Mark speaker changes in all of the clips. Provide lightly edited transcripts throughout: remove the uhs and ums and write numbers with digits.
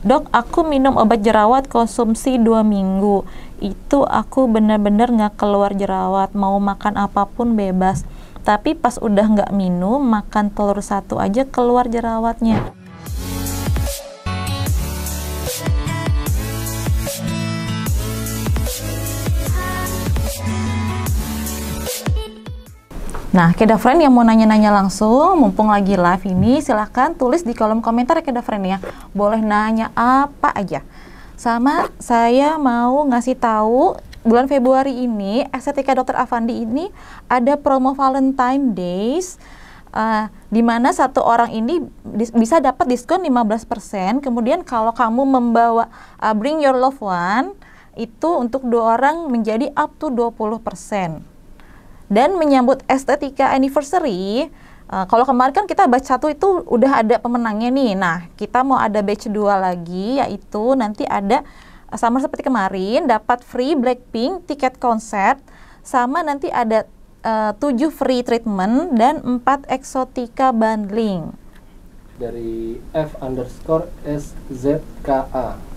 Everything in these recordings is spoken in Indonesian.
Speaker 1: Dok, aku minum obat jerawat konsumsi 2 minggu. Itu aku benar-benar nggak keluar jerawat, mau makan apapun bebas. Tapi pas udah nggak minum, makan telur 1 aja keluar jerawatnya. Nah, Keda Friend yang mau nanya-nanya langsung, mumpung lagi live ini, silahkan tulis di kolom komentar ya Keda Friend ya. Boleh nanya apa aja. Sama saya mau ngasih tahu, bulan Februari ini, Estetika Dr. Avandi ini ada promo Valentine Days, di mana satu orang ini bisa dapat diskon 15%. Kemudian kalau kamu membawa Bring Your Loved One, itu untuk 2 orang menjadi up to 20%. Dan menyambut Estetika Anniversary, kalau kemarin kan kita batch 1 itu udah ada pemenangnya nih. Nah, kita mau ada batch 2 lagi, yaitu nanti ada sama seperti kemarin, dapat free Blackpink tiket konser, sama nanti ada 7 free treatment dan 4 Exotica bundling.
Speaker 2: Dari F_SZKA,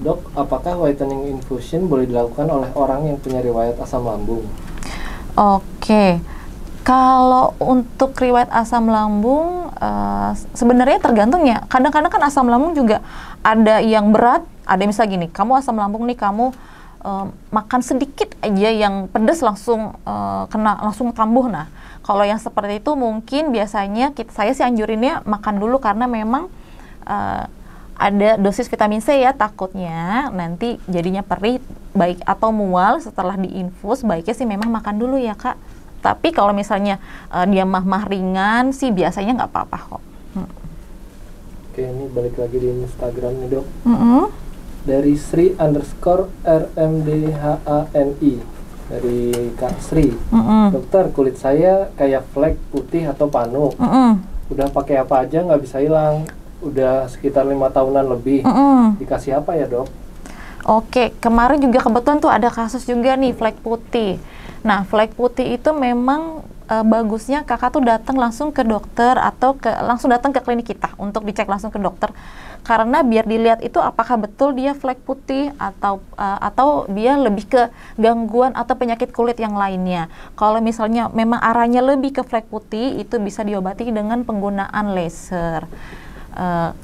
Speaker 2: Dok, apakah whitening infusion boleh dilakukan oleh orang yang punya riwayat asam lambung?
Speaker 1: Oke, kalau untuk riwayat asam lambung sebenarnya tergantung ya. Kadang-kadang kan asam lambung juga ada yang berat, ada yang misalnya gini, kamu asam lambung nih, kamu makan sedikit aja yang pedas langsung langsung kambuh. Nah, kalau yang seperti itu mungkin biasanya saya sih anjurinnya makan dulu karena memang ada dosis vitamin C ya, takutnya nanti jadinya perih baik atau mual setelah diinfus. Baiknya sih memang makan dulu ya Kak. Tapi kalau misalnya dia mah ringan sih biasanya nggak apa-apa kok.
Speaker 2: Oke, ini balik lagi di Instagram nih Dok. Dari Sri_RMDHANI, dari Kak Sri. Dokter, kulit saya kayak flek putih atau panu. Udah pakai apa aja nggak bisa hilang. Udah sekitar 5 tahunan lebih. Dikasih apa ya Dok?
Speaker 1: Oke, kemarin juga kebetulan tuh ada kasus juga nih flek putih. Nah, flek putih itu memang bagusnya kakak tuh datang langsung ke dokter atau langsung datang ke klinik kita untuk dicek langsung ke dokter, karena biar dilihat itu apakah betul dia flek putih atau dia lebih ke gangguan atau penyakit kulit yang lainnya. Kalau misalnya memang arahnya lebih ke flek putih, itu bisa diobati dengan penggunaan laser.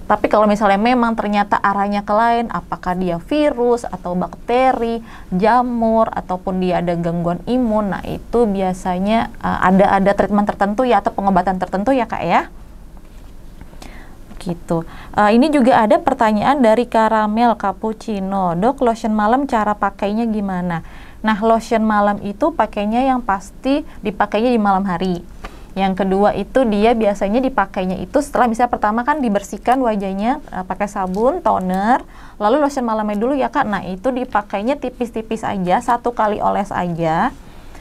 Speaker 1: Tapi kalau misalnya memang ternyata arahnya ke lain, apakah dia virus atau bakteri, jamur, ataupun dia ada gangguan imun, nah itu biasanya ada treatment tertentu ya atau pengobatan tertentu ya Kak ya. Gitu. Ini juga ada pertanyaan dari Karamel Cappuccino. Dok, lotion malam cara pakainya gimana? Nah, lotion malam itu pakainya yang pasti dipakainya di malam hari. Yang kedua itu dia biasanya dipakainya itu setelah misalnya pertama kan dibersihkan wajahnya pakai sabun, toner, lalu lotion malamnya dulu ya Kak. Nah, itu dipakainya tipis-tipis aja, 1 kali oles aja.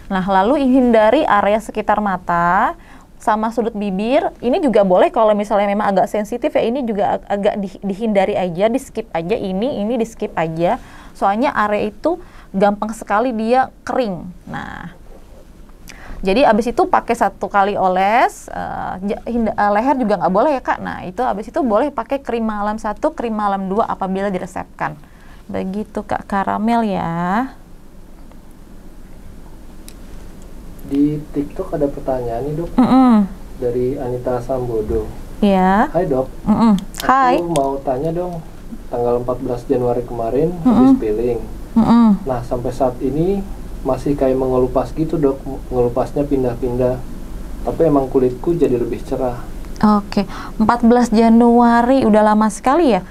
Speaker 1: Nah, lalu hindari area sekitar mata sama sudut bibir. Ini juga boleh kalau misalnya memang agak sensitif ya, ini juga agak dihindari aja, di skip aja ini di skip aja. Soalnya area itu gampang sekali dia kering. Nah, jadi abis itu pakai 1 kali oles, leher juga nggak boleh ya Kak. Nah, itu abis itu boleh pakai krim malam 1, krim malam 2 apabila diresepkan. Begitu Kak Karamel ya.
Speaker 2: Di TikTok ada pertanyaan nih Dok, dari Anita Sambodo.
Speaker 1: Iya.
Speaker 2: Hai Dok.
Speaker 1: Hai.
Speaker 2: Aku mau tanya dong, tanggal 14 Januari kemarin habis peeling. Nah, sampai saat ini masih kayak mengelupas gitu Dok, ngelupasnya pindah-pindah, tapi emang kulitku jadi lebih cerah.
Speaker 1: Oke, 14 Januari udah lama sekali ya.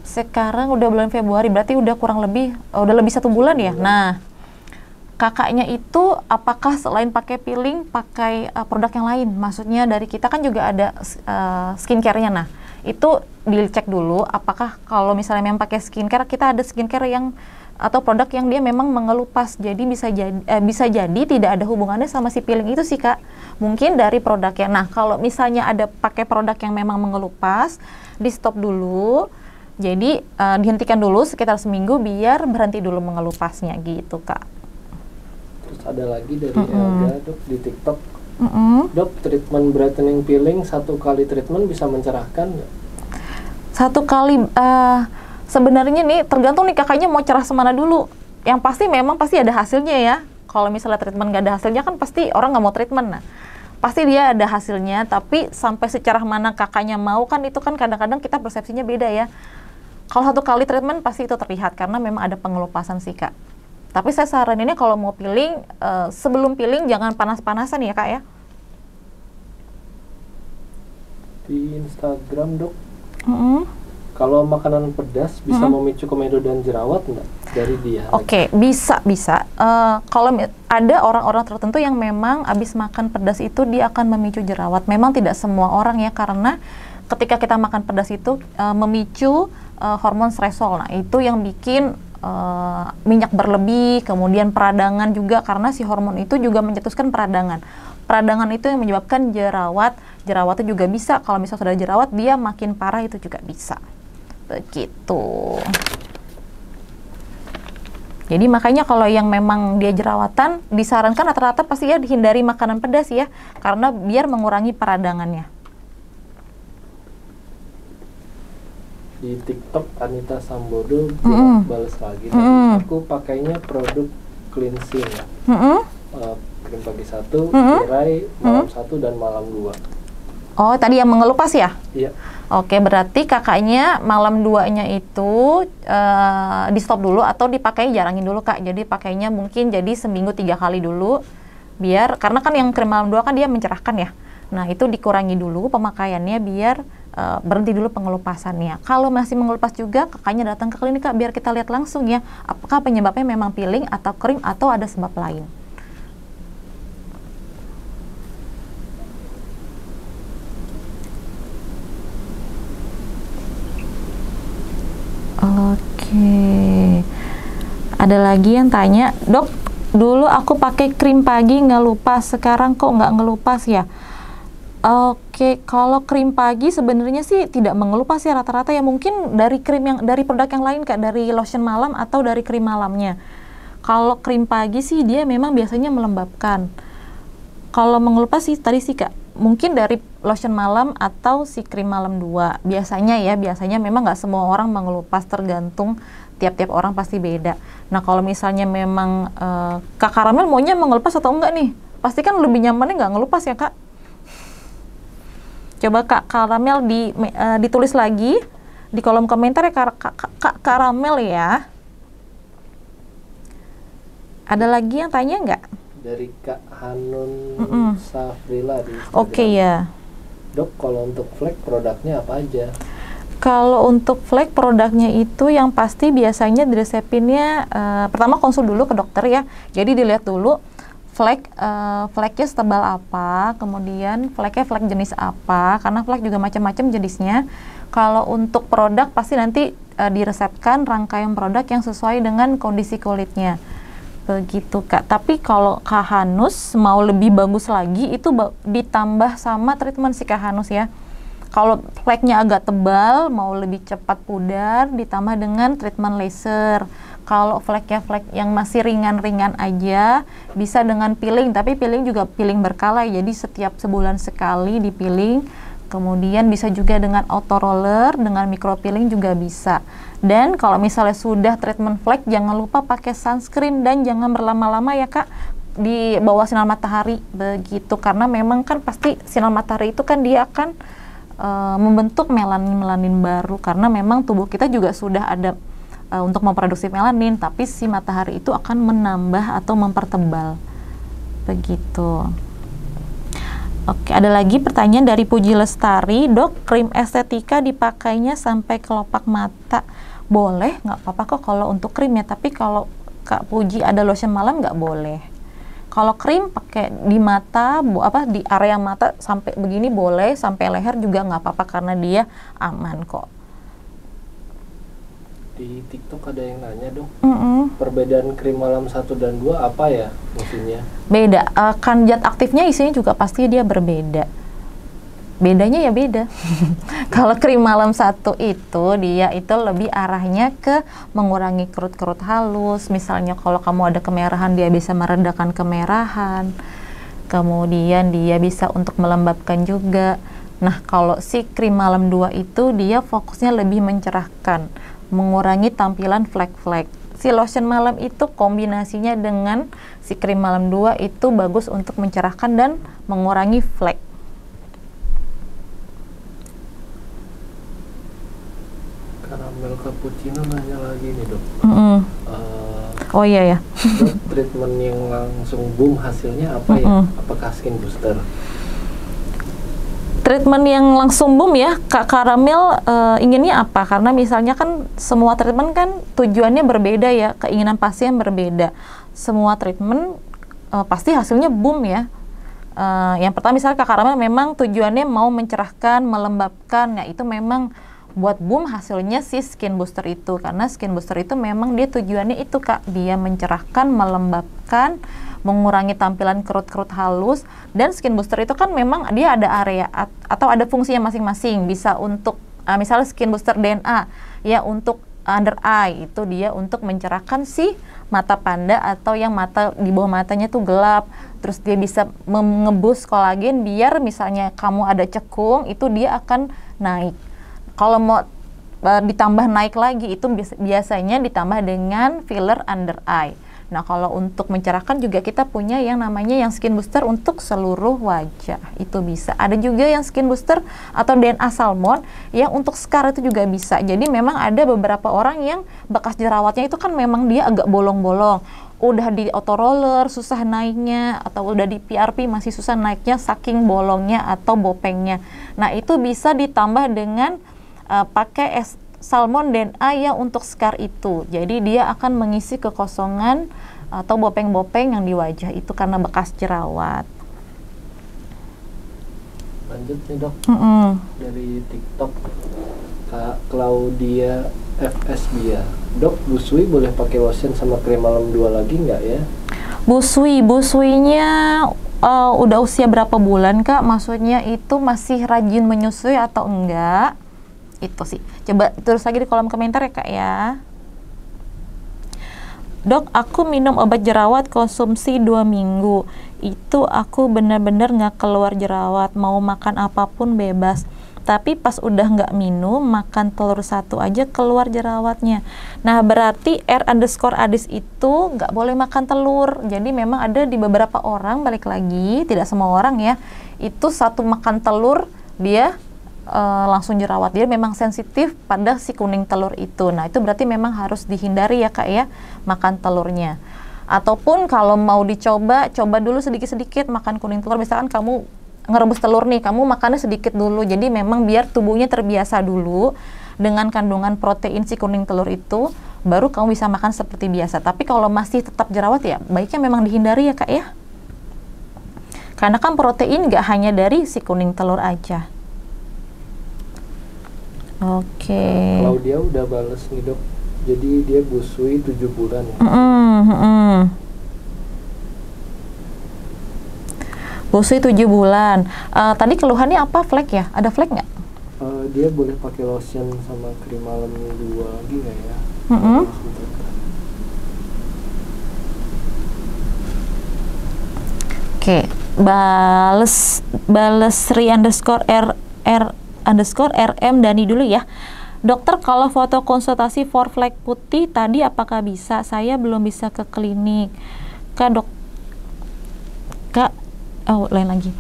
Speaker 1: Sekarang udah bulan Februari, berarti udah kurang lebih, udah lebih 1 bulan ya. Nah, kakaknya itu apakah selain pakai peeling, pakai produk yang lain? Maksudnya dari kita kan juga ada skincare-nya. Nah, itu dicek dulu apakah kalau misalnya memang pakai skincare, kita ada skincare yang atau produk yang dia memang mengelupas, jadi bisa jadi tidak ada hubungannya sama si peeling itu sih Kak, mungkin dari produknya. Nah, kalau misalnya ada pakai produk yang memang mengelupas, di stop dulu, jadi dihentikan dulu sekitar seminggu biar berhenti dulu mengelupasnya gitu Kak.
Speaker 2: Terus ada lagi dari Elga Dok di TikTok. Dok, treatment brightening peeling 1 kali treatment bisa mencerahkan nggak?
Speaker 1: 1 kali Sebenarnya nih tergantung nih kakaknya mau cerah semana dulu. Yang pasti memang pasti ada hasilnya ya. Kalau misalnya treatment nggak ada hasilnya kan pasti orang nggak mau treatment. Nah, pasti dia ada hasilnya, tapi sampai secerah mana kakaknya mau kan itu kan kadang-kadang kita persepsinya beda ya. Kalau 1 kali treatment pasti itu terlihat karena memang ada pengelupasan sih Kak. Tapi saya saraninnya kalau mau peeling, sebelum peeling jangan panas-panasan ya Kak ya.
Speaker 2: Di Instagram dok, kalau makanan pedas bisa memicu komedo dan jerawat nggak dari dia?
Speaker 1: Oke, bisa. Kalau ada orang-orang tertentu yang memang habis makan pedas itu dia akan memicu jerawat. Memang tidak semua orang ya, karena ketika kita makan pedas itu memicu hormon stresol. Nah, itu yang bikin minyak berlebih, kemudian peradangan juga karena si hormon itu juga mencetuskan peradangan. Peradangan itu yang menyebabkan jerawat. Jerawatnya juga bisa, kalau misalnya sudah jerawat dia makin parah itu juga bisa. Begitu. Jadi makanya kalau yang memang dia jerawatan disarankan rata-rata pasti ya dihindari makanan pedas ya, karena biar mengurangi peradangannya.
Speaker 2: Di TikTok Anita Sambodo balas lagi. Aku pakainya produk cleansing. Krim pagi 1, tirai malam 1 dan malam 2.
Speaker 1: Oh, tadi yang mengelupas ya?
Speaker 2: Iya.
Speaker 1: Oke, berarti kakaknya malam 2-nya itu di stop dulu atau dipakai jarangin dulu Kak. Jadi pakainya mungkin jadi seminggu 3 kali dulu. Biar, karena kan yang krim malam 2 kan dia mencerahkan ya. Nah, itu dikurangi dulu pemakaiannya biar berhenti dulu pengelupasannya. Kalau masih mengelupas juga, kakaknya datang ke klinik Kak, biar kita lihat langsung ya, apakah penyebabnya memang peeling atau krim atau ada sebab lain. Oke. Ada lagi yang tanya, "Dok, dulu aku pakai krim pagi ngelupas, sekarang kok nggak ngelupas ya?" Oke, kalau krim pagi sebenarnya sih tidak mengelupas ya rata-rata ya, mungkin dari krim yang dari produk yang lain Kak, dari lotion malam atau dari krim malamnya. Kalau krim pagi sih dia memang biasanya melembabkan. Kalau mengelupas sih tadi sih Kak, mungkin dari lotion malam atau si krim malam 2. Biasanya ya, biasanya memang nggak semua orang mengelupas, tergantung tiap-tiap orang pasti beda. Nah, kalau misalnya memang Kak Karamel maunya mengelupas atau enggak nih? Pasti kan lebih nyamannya nggak ngelupas ya Kak? Coba Kak Karamel ditulis lagi di kolom komentar ya Kak Karamel ya. Ada lagi yang tanya nggak?
Speaker 2: Dari Kak Hanun Safrila di Instagram.
Speaker 1: Oke ya.
Speaker 2: Dok, kalau untuk flek produknya apa aja?
Speaker 1: Kalau untuk flek produknya itu yang pasti biasanya diresepinnya pertama konsul dulu ke dokter ya. Jadi dilihat dulu fleknya setebal apa, kemudian flek jenis apa, karena flek juga macam-macam jenisnya. Kalau untuk produk pasti nanti diresepkan rangkaian produk yang sesuai dengan kondisi kulitnya. Begitu Kak. Tapi kalau Kak Hanus mau lebih bagus lagi itu ditambah sama treatment si Kak Hanus ya. Kalau fleknya agak tebal, mau lebih cepat pudar, ditambah dengan treatment laser. Kalau flek yang masih ringan-ringan aja, bisa dengan peeling, tapi peeling juga peeling berkala, jadi setiap sebulan sekali di peeling. Kemudian bisa juga dengan auto roller, dengan micro peeling juga bisa. Dan kalau misalnya sudah treatment flek, jangan lupa pakai sunscreen dan jangan berlama-lama ya Kak di bawah sinar matahari, begitu. Karena memang kan pasti sinar matahari itu kan dia akan membentuk melanin baru, karena memang tubuh kita juga sudah ada untuk memproduksi melanin, tapi si matahari itu akan menambah atau mempertebal, begitu. Oke, ada lagi pertanyaan dari Puji Lestari, "Dok, krim estetika dipakainya sampai kelopak mata boleh? Nggak apa-apa kok kalau untuk krim ya, tapi kalau Kak Puji ada lotion malam nggak boleh. Kalau krim pakai di mata, di area mata sampai begini boleh, sampai leher juga nggak apa-apa karena dia aman kok."
Speaker 2: Di TikTok ada yang nanya dong, perbedaan krim malam 1 dan 2 apa ya fungsinya?
Speaker 1: Beda, kan zat aktifnya isinya juga pasti dia berbeda. Bedanya ya beda. Kalau krim malam 1 itu dia itu lebih arahnya ke mengurangi kerut-kerut halus. Misalnya kalau kamu ada kemerahan, dia bisa meredakan kemerahan. Kemudian dia bisa untuk melembabkan juga. Nah, kalau si krim malam 2 itu dia fokusnya lebih mencerahkan. mengurangi tampilan flek-flek. Si lotion malam itu kombinasinya dengan si krim malam 2 itu bagus untuk mencerahkan dan mengurangi flek.
Speaker 2: Karamel cappuccino nanya lagi nih dok.
Speaker 1: Oh iya ya.
Speaker 2: Dok, treatment yang langsung boom hasilnya apa ya? Apakah skin booster?
Speaker 1: Treatment yang langsung boom ya, Kak Karamel inginnya apa? Karena misalnya kan semua treatment kan tujuannya berbeda ya, keinginan pasien berbeda. Semua treatment pasti hasilnya boom ya. Yang pertama misalnya Kak Karamel memang tujuannya mau mencerahkan, melembabkan, ya itu memang buat boom hasilnya si skin booster itu, karena skin booster itu memang dia tujuannya itu Kak, dia mencerahkan, melembabkan, mengurangi tampilan kerut-kerut halus. Dan skin booster itu kan memang dia ada area atau ada fungsinya masing-masing, bisa untuk misalnya skin booster DNA ya untuk under eye, itu dia untuk mencerahkan si mata panda atau yang mata di bawah matanya tuh gelap, terus dia bisa mengebus kolagen biar misalnya kamu ada cekung itu dia akan naik. Kalau mau ditambah naik lagi itu biasanya ditambah dengan filler under eye. Nah kalau untuk mencerahkan juga kita punya yang namanya yang skin booster untuk seluruh wajah, itu bisa. Ada juga yang skin booster atau DNA salmon yang untuk scar itu juga bisa. Jadi memang ada beberapa orang yang bekas jerawatnya itu kan memang dia agak bolong-bolong, udah di autoroller susah naiknya, atau udah di PRP masih susah naiknya saking bolongnya atau bopengnya. Nah itu bisa ditambah dengan pakai salmon DNA yang untuk scar itu. Jadi dia akan mengisi kekosongan atau bopeng-bopeng yang di wajah itu karena bekas jerawat.
Speaker 2: Lanjut nih dok, dari TikTok Kak Claudia FSBia. Dok, busui boleh pakai lotion sama krim malam 2 lagi nggak ya?
Speaker 1: Busuinya udah usia berapa bulan Kak? Maksudnya itu masih rajin menyusui atau enggak? Itu sih, coba terus lagi di kolom komentar ya Kak ya. Dok, aku minum obat jerawat konsumsi 2 minggu, itu aku benar-benar nggak keluar jerawat, mau makan apapun bebas, tapi pas udah nggak minum, makan telur 1 aja keluar jerawatnya. Nah berarti R_Adis itu nggak boleh makan telur. Jadi memang ada di beberapa orang, balik lagi tidak semua orang ya, itu 1 makan telur dia langsung jerawat. Dia memang sensitif pada si kuning telur itu. Nah itu berarti memang harus dihindari ya Kak ya, makan telurnya. Ataupun kalau mau dicoba, coba dulu sedikit-sedikit makan kuning telur. Misalkan kamu ngerebus telur nih, kamu makannya sedikit dulu, jadi memang biar tubuhnya terbiasa dulu dengan kandungan protein si kuning telur itu, baru kamu bisa makan seperti biasa. Tapi kalau masih tetap jerawat ya baiknya memang dihindari ya Kak ya, karena kan protein nggak hanya dari si kuning telur aja. Oke.
Speaker 2: Kalau dia udah bales nih dok, jadi dia busui 7 bulan ya?
Speaker 1: Busui 7 bulan. Tadi keluhannya apa, flek ya? Ada flek nggak?
Speaker 2: Dia boleh pakai lotion sama krim malam 2 lagi nggak ya?
Speaker 1: Oke, bales Sri_R_RM Dani dulu ya. Dokter, kalau foto konsultasi for flek putih tadi apakah bisa? Saya belum bisa ke klinik. Kak, lain lagi.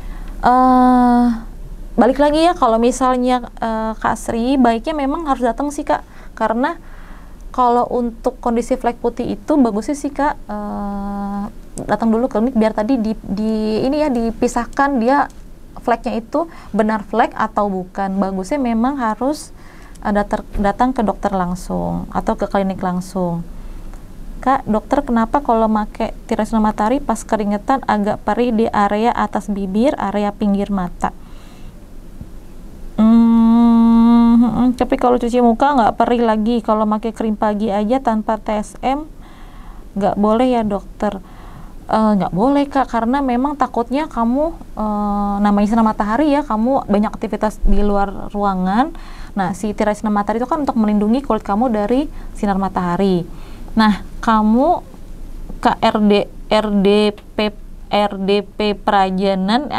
Speaker 1: Balik lagi ya, kalau misalnya Kak Sri, baiknya memang harus datang sih Kak, karena kalau untuk kondisi flek putih itu bagusnya sih Kak datang dulu ke klinik biar tadi dipisahkan dia fleknya itu benar flek atau bukan. Bagusnya memang harus datang ke dokter langsung atau ke klinik langsung. Kak, dokter kenapa kalau pakai tirasinya matahari pas keringetan agak perih di area atas bibir, area pinggir mata? Tapi kalau cuci muka nggak perih lagi, kalau pakai krim pagi aja tanpa TSM nggak boleh ya dokter? Nggak boleh Kak, karena memang takutnya kamu namanya sinar matahari ya, kamu banyak aktivitas di luar ruangan. Nah si tirai sinar matahari itu kan untuk melindungi kulit kamu dari sinar matahari. Nah kamu RDP Prajanan,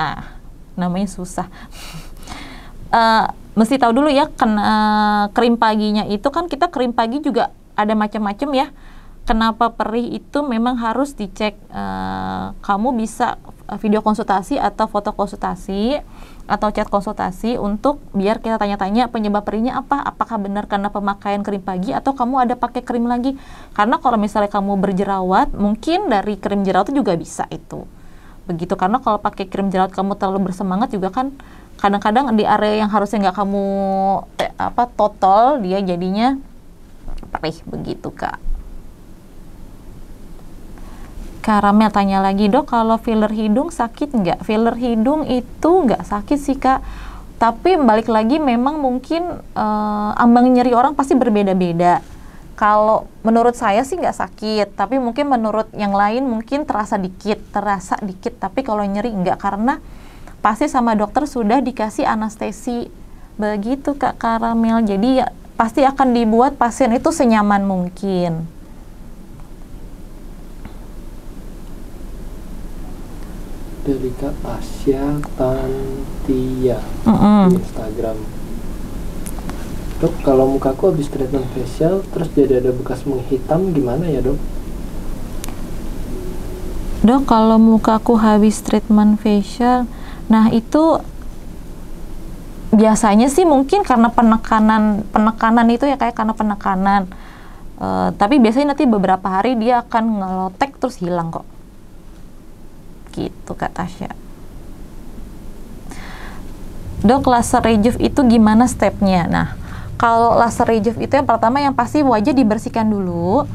Speaker 1: namanya susah. mesti tahu dulu ya, krim paginya itu kan kita krim pagi juga ada macam-macam ya. Kenapa perih itu memang harus dicek. Kamu bisa video konsultasi atau foto konsultasi atau chat konsultasi untuk biar kita tanya-tanya penyebab perihnya apa. Apakah benar karena pemakaian krim pagi atau kamu ada pakai krim lagi. Karena kalau misalnya kamu berjerawat, mungkin dari krim jerawat itu juga bisa itu. Begitu, karena kalau pakai krim jerawat kamu terlalu bersemangat juga kan kadang-kadang di area yang harusnya nggak kamu totol, dia jadinya perih begitu, Kak. Karamel tanya lagi, Dok, kalau filler hidung sakit nggak? Filler hidung itu nggak sakit sih, Kak. Tapi balik lagi memang mungkin ambang nyeri orang pasti berbeda-beda. Kalau menurut saya sih nggak sakit, tapi mungkin menurut yang lain mungkin terasa dikit. Tapi kalau nyeri nggak, karena pasti sama dokter sudah dikasih anestesi. Begitu, Kak Karamel. Jadi ya pasti akan dibuat pasien itu senyaman mungkin.
Speaker 2: Dari Kak Tasya Tantia di Instagram. Dok, kalau mukaku habis treatment facial terus jadi ada bekas menghitam gimana ya, Dok?
Speaker 1: Dok, kalau mukaku habis treatment facial, nah itu biasanya sih mungkin karena penekanan itu ya, kayak karena penekanan. Tapi biasanya nanti beberapa hari dia akan ngelotek terus hilang kok. Gitu, Kak Tasya. Dok, laser rejuve itu gimana stepnya? Nah, kalau laser rejuve itu yang pertama yang pasti wajah dibersihkan dulu,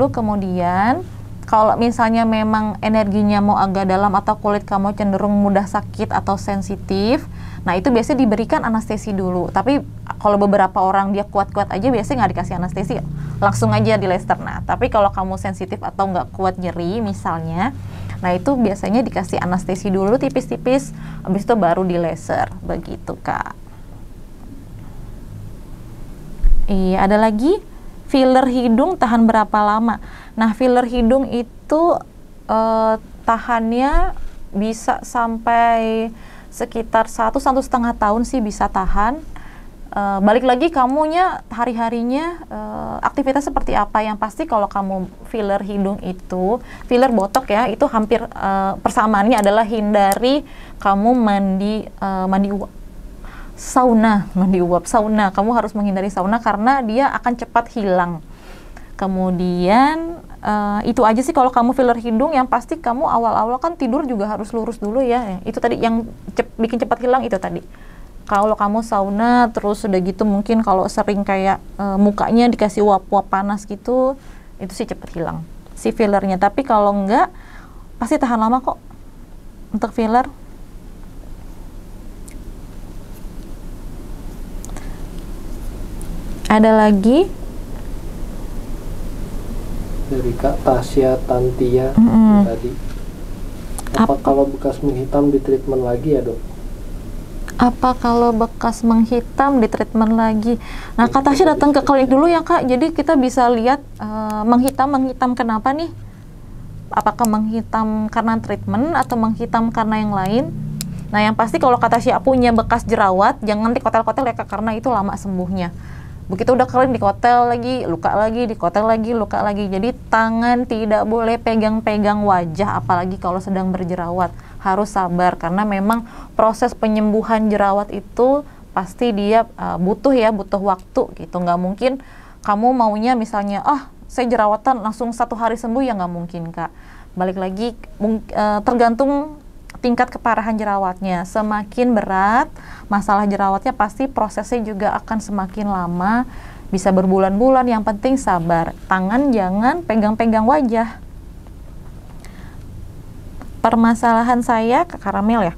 Speaker 1: kemudian kalau misalnya memang energinya mau agak dalam atau kulit kamu cenderung mudah sakit atau sensitif, nah itu biasanya diberikan anestesi dulu. Tapi kalau beberapa orang dia kuat-kuat aja biasanya nggak dikasih anestesi, langsung aja di laser. Nah, tapi kalau kamu sensitif atau nggak kuat nyeri misalnya, nah itu biasanya dikasih anestesi dulu tipis-tipis, habis itu baru di laser, begitu, Kak. Iya, ada lagi, filler hidung tahan berapa lama? Nah, filler hidung itu tahannya bisa sampai sekitar 1-1,5 tahun sih bisa tahan. Balik lagi kamunya hari-harinya aktivitas seperti apa. Yang pasti kalau kamu filler hidung itu, filler botok ya, itu hampir persamaannya adalah hindari kamu mandi uap sauna. Kamu harus menghindari sauna karena dia akan cepat hilang. Kemudian itu aja sih kalau kamu filler hidung. Yang pasti kamu awal-awal kan tidur juga harus lurus dulu ya. Itu tadi yang bikin cepat hilang itu tadi. Kalau kamu sauna terus udah gitu, mungkin kalau sering kayak mukanya dikasih uap-uap panas gitu, itu sih cepet hilang si fillernya. Tapi kalau enggak, pasti tahan lama kok untuk filler. Ada lagi?
Speaker 2: Dari Kak Tasya Tantia tadi. Apa kalau bekas menghitam di treatment lagi ya, Dok?
Speaker 1: Apa kalau bekas menghitam di treatment lagi? Nah, Kak Tasya datang ke klinik dulu ya, Kak. Jadi kita bisa lihat menghitam kenapa nih? Apakah menghitam karena treatment atau menghitam karena yang lain? Nah, yang pasti kalau Kak Tasya punya bekas jerawat, jangan dikotel-kotel ya, Kak, karena itu lama sembuhnya. Begitu udah kering, dikotel lagi, luka lagi, dikotel lagi, luka lagi. Jadi tangan tidak boleh pegang-pegang wajah, apalagi kalau sedang berjerawat. Harus sabar, karena memang proses penyembuhan jerawat itu pasti dia butuh waktu gitu. Nggak mungkin kamu maunya misalnya, saya jerawatan langsung 1 hari sembuh, ya nggak mungkin, Kak. Balik lagi, tergantung tingkat keparahan jerawatnya. Semakin berat masalah jerawatnya, pasti prosesnya juga akan semakin lama, bisa berbulan-bulan. Yang penting sabar. Tangan jangan pegang-pegang wajah. Permasalahan saya, Kak Karamel ya,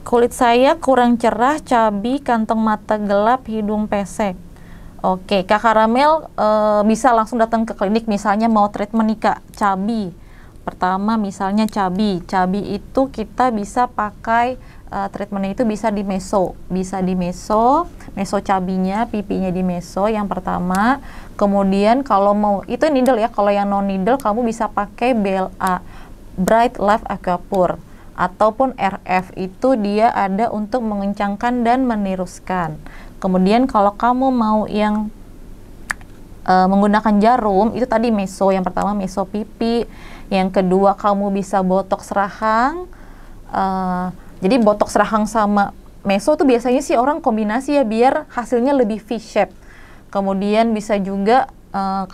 Speaker 1: kulit saya kurang cerah, cabi, kantong mata gelap, hidung pesek. Oke, Kak Karamel bisa langsung datang ke klinik, misalnya mau treatment nih, Kak, cabi. Pertama misalnya cabi itu kita bisa pakai treatmentnya itu bisa di meso cabinya, pipinya di meso yang pertama. Kemudian kalau mau itu needle ya, kalau yang non needle kamu bisa pakai BLA, Bright Life Aquaphor. ataupun RF itu dia ada untuk mengencangkan dan meniruskan. Kemudian kalau kamu mau yang menggunakan jarum, itu tadi meso. Yang pertama meso pipi, yang kedua kamu bisa botox rahang. Jadi botox rahang sama meso tuh biasanya sih orang kombinasi ya biar hasilnya lebih V-shape. Kemudian bisa juga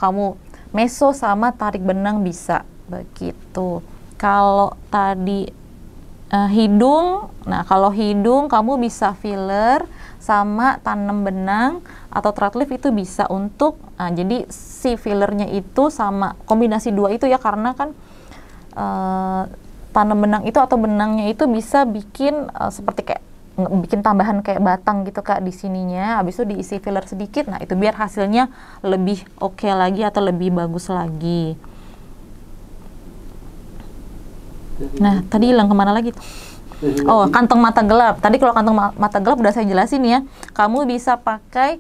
Speaker 1: kamu meso sama tarik benang bisa begitu. Kalau tadi hidung, nah kalau hidung kamu bisa filler sama tanam benang atau thread lift itu bisa untuk jadi si fillernya itu sama kombinasi dua itu ya, karena kan tanam benang itu atau benangnya itu bisa bikin seperti kayak bikin tambahan kayak batang gitu Kak di sininya, habis itu diisi filler sedikit, nah itu biar hasilnya lebih oke lagi atau lebih bagus lagi. Nah tadi hilang kemana lagi tuh? Oh, kantong mata gelap. Tadi kalau kantong mata gelap udah saya jelasin ya. Kamu bisa pakai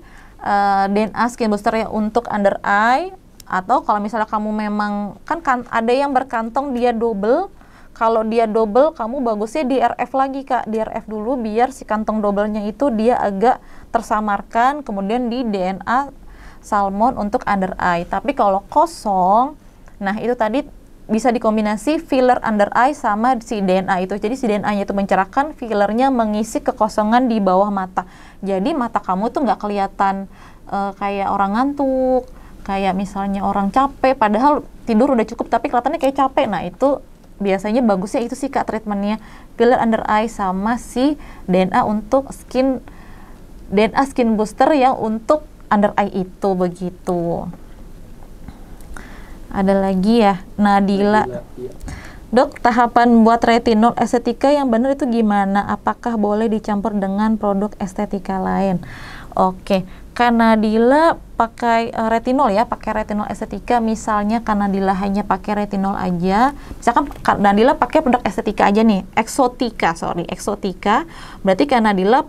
Speaker 1: DNA Skin Booster ya untuk under eye, atau kalau misalnya kamu memang kan ada yang berkantong dia double. Kalau dia double, kamu bagusnya di RF lagi Kak. Di RF dulu biar si kantong doublenya itu dia agak tersamarkan, kemudian di DNA salmon untuk under eye. Tapi kalau kosong, nah itu tadi bisa dikombinasi filler under eye sama si DNA itu. Jadi si DNA-nya itu mencerahkan, fillernya mengisi kekosongan di bawah mata. Jadi mata kamu tuh nggak kelihatan kayak orang ngantuk, kayak misalnya orang capek, padahal tidur udah cukup tapi kelihatannya kayak capek. Nah itu biasanya bagusnya itu sih Kak treatmentnya, filler under eye sama si DNA untuk DNA Skin Booster yang untuk under eye itu begitu. Ada lagi ya, Nadila.
Speaker 2: Iya.
Speaker 1: Dok, tahapan buat retinol estetika yang benar itu gimana? Apakah boleh dicampur dengan produk estetika lain? Oke, Kak Nadila pakai retinol ya, pakai retinol estetika. Misalnya Kak Nadila hanya pakai retinol aja, misalkan Kak Nadila pakai produk estetika aja nih, Exotica. Berarti Kak Nadila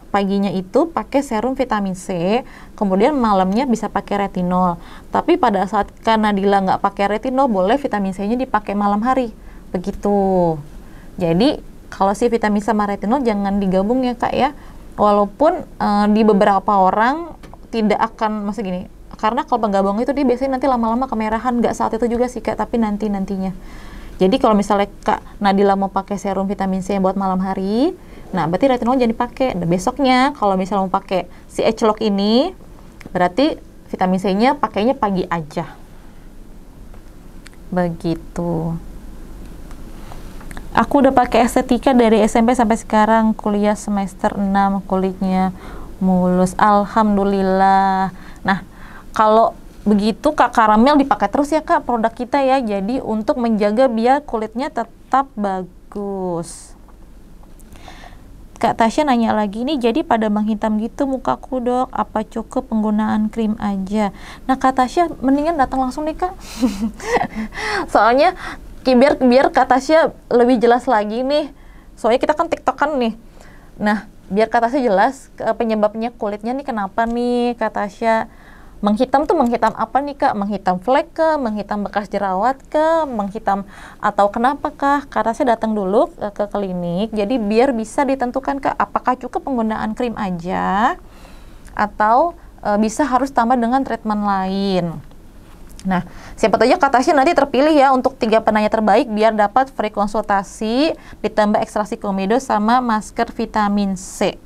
Speaker 1: paginya itu pakai serum vitamin C, kemudian malamnya bisa pakai retinol. Tapi pada saat Kak Nadila nggak pakai retinol, boleh vitamin C-nya dipakai malam hari, begitu. Jadi kalau si vitamin C sama retinol jangan digabung ya Kak ya. Walaupun di beberapa orang tidak akan masa gini, karena kalau penggabung itu dia biasanya nanti lama-lama kemerahan, nggak saat itu juga sih Kak, tapi nantinya. Jadi kalau misalnya Kak Nadila mau pakai serum vitamin C yang buat malam hari, nah berarti retinol jangan dipakai. Nah, besoknya kalau misalnya mau pakai si H-Lock ini, berarti vitamin C-nya pakainya pagi aja. Begitu. Aku udah pakai estetika dari SMP sampai sekarang, kuliah semester 6, kulitnya mulus. Alhamdulillah. Nah, kalau begitu Kak Karamel dipakai terus ya Kak produk kita ya. Jadi untuk menjaga biar kulitnya tetap bagus. Kak Tasya nanya lagi nih, jadi pada menghitam gitu mukaku Dok, apa cukup penggunaan krim aja? Nah Kak Tasya mendingan datang langsung nih Kak. Soalnya biar Kak Tasya lebih jelas lagi nih. Soalnya kita kan tiktokan nih. Nah biar Kak Tasya jelas penyebabnya kulitnya nih kenapa nih Kak Tasya. Menghitam tuh menghitam apa nih Kak? Menghitam flek ke, menghitam bekas jerawat ke, menghitam atau kenapa Kak? Karena saya datang dulu ke klinik, jadi biar bisa ditentukan Kak, apakah cukup penggunaan krim aja atau bisa harus tambah dengan treatment lain. Nah, siapa tahu Kak Tasya nanti terpilih ya untuk 3 penanya terbaik biar dapat free konsultasi, ditambah ekstraksi komedo sama masker vitamin C.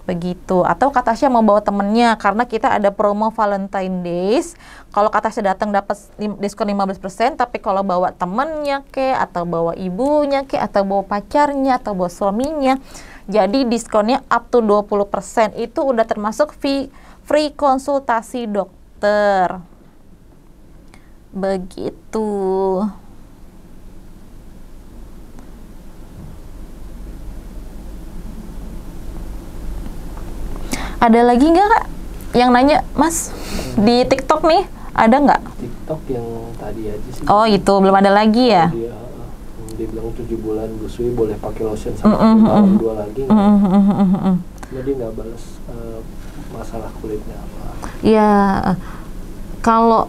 Speaker 1: Begitu. Atau Kak Tasya mau bawa temennya karena kita ada promo Valentine Days. Kalau Kak Tasya datang dapat diskon 15%, tapi kalau bawa temennya ke, atau bawa ibunya ke, atau bawa pacarnya, atau bawa suaminya, jadi diskonnya up to 20%. Itu udah termasuk free konsultasi dokter. Begitu. Ada lagi nggak Kak yang nanya, Mas? Di TikTok nih, ada nggak?
Speaker 2: TikTok yang tadi aja sih.
Speaker 1: Oh itu, belum ada lagi ya?
Speaker 2: Dia bilang 7 bulan busui boleh pakai lotion sama tahun 2 lagi. Jadi nggak balas masalah kulitnya apa.
Speaker 1: Ya, kalau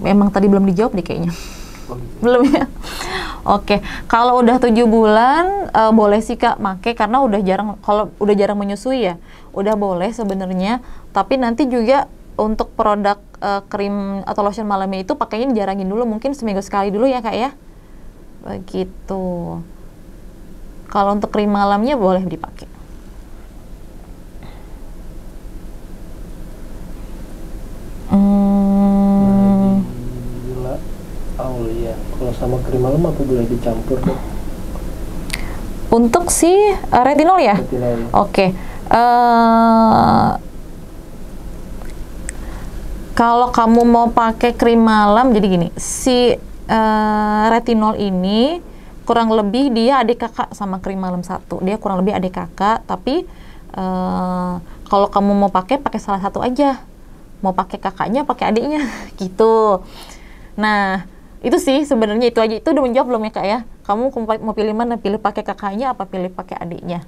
Speaker 1: emang tadi belum dijawab deh kayaknya.
Speaker 2: Oh, gitu.
Speaker 1: Belum ya? Oke, kalau udah 7 bulan boleh sih Kak make, karena udah jarang, kalau udah jarang menyusui ya, udah boleh sebenarnya. Tapi nanti juga untuk produk krim atau lotion malamnya itu pakainya jarangin dulu, mungkin seminggu sekali dulu ya Kak ya. Begitu. Kalau untuk krim malamnya boleh dipakai.
Speaker 2: Gila. Oh iya, kalau sama krim malam apa boleh dicampur dok?
Speaker 1: Untuk si retinol ya?
Speaker 2: Retinol.
Speaker 1: Oke. Kalau kamu mau pakai krim malam, jadi gini, si retinol ini kurang lebih dia adik kakak sama krim malam satu. Dia kurang lebih adik kakak, tapi kalau kamu mau pakai salah satu aja. Mau pakai kakaknya, pakai adiknya, gitu. Nah, itu sih sebenarnya itu aja. Itu udah menjawab belum ya Kak ya? Kamu mau pilih mana? Pilih pakai kakaknya apa pilih pakai adiknya?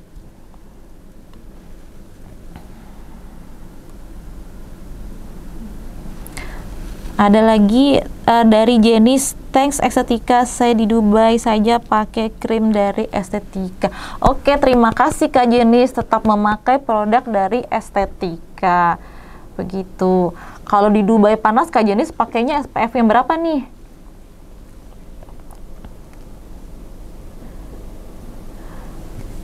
Speaker 1: Ada lagi dari Jenis, thanks Estetika, saya di Dubai saja pakai krim dari Estetika. Oke, terima kasih Kak Jenis, tetap memakai produk dari Estetika. Begitu. Kalau di Dubai panas Kak Jenis pakainya SPF yang berapa nih?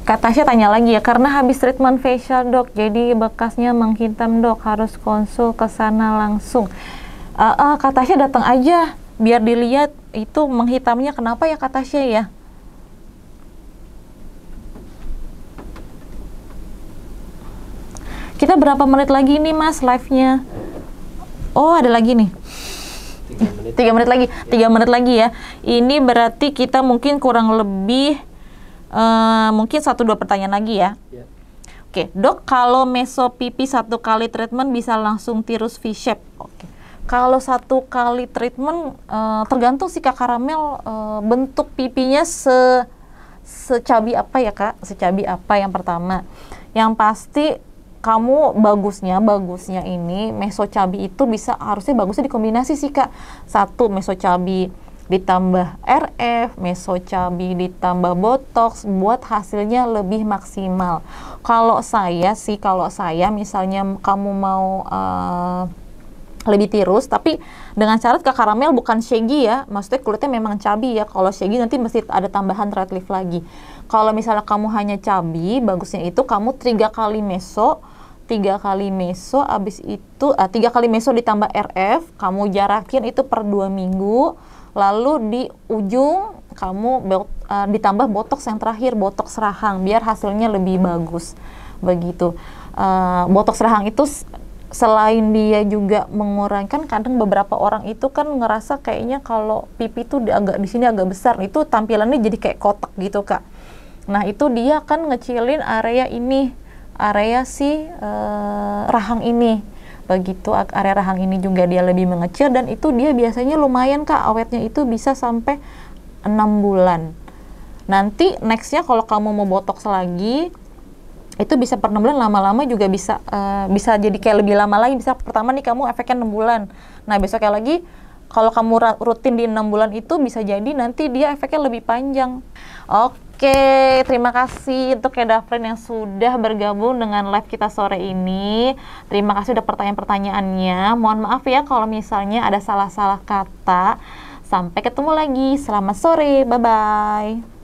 Speaker 1: Kak Tasya tanya lagi ya, karena habis treatment facial dok, jadi bekasnya menghitam dok, harus konsul ke sana langsung. Kak Tasya datang aja, biar dilihat itu menghitamnya kenapa ya Kak Tasya ya. Kita berapa menit lagi nih Mas live-nya? Oh, ada lagi nih. 3 menit lagi. 3 menit lagi ya. Ini berarti kita mungkin kurang lebih mungkin 1-2 pertanyaan lagi ya.
Speaker 2: Ya.
Speaker 1: Oke, dok, kalau meso pipi 1 kali treatment bisa langsung tirus V-shape? Oke. Kalau 1 kali treatment tergantung si Kak Karamel bentuk pipinya secabi apa ya Kak? Secabi apa yang pertama? Yang pasti kamu bagusnya ini meso cabi itu harusnya bagusnya dikombinasi sih Kak. 1 meso cabi ditambah RF, meso cabi ditambah botox buat hasilnya lebih maksimal. Kalau saya misalnya kamu mau lebih tirus, tapi dengan syarat Kak Karamel bukan shaggy ya, maksudnya kulitnya memang cabi ya. Kalau shaggy nanti mesti ada tambahan red lift lagi. Kalau misalnya kamu hanya cabi, bagusnya itu kamu 3 kali meso, abis itu 3 kali meso ditambah RF, kamu jarakin itu per 2 minggu, lalu di ujung kamu ditambah botox yang terakhir, botox rahang, biar hasilnya lebih bagus. Begitu. Botox rahang itu selain dia juga mengurangi, kadang beberapa orang itu kan ngerasa kayaknya kalau pipi tuh di sini agak besar, itu tampilannya jadi kayak kotak gitu Kak. Nah itu dia kan ngecilin area ini, area si rahang ini. Begitu, area rahang ini juga dia lebih mengecil, dan itu dia biasanya lumayan Kak, awetnya itu bisa sampai 6 bulan. Nanti nextnya kalau kamu mau botox lagi, itu bisa per 6 bulan, lama-lama juga bisa jadi kayak lebih lama lagi. Bisa pertama nih kamu efeknya 6 bulan, nah besoknya lagi kalau kamu rutin di 6 bulan itu bisa jadi nanti dia efeknya lebih panjang. Oke, terima kasih untuk Kedafren yang sudah bergabung dengan live kita sore ini. Terima kasih udah pertanyaan-pertanyaannya. Mohon maaf ya kalau misalnya ada salah-salah kata. Sampai ketemu lagi, selamat sore, bye-bye.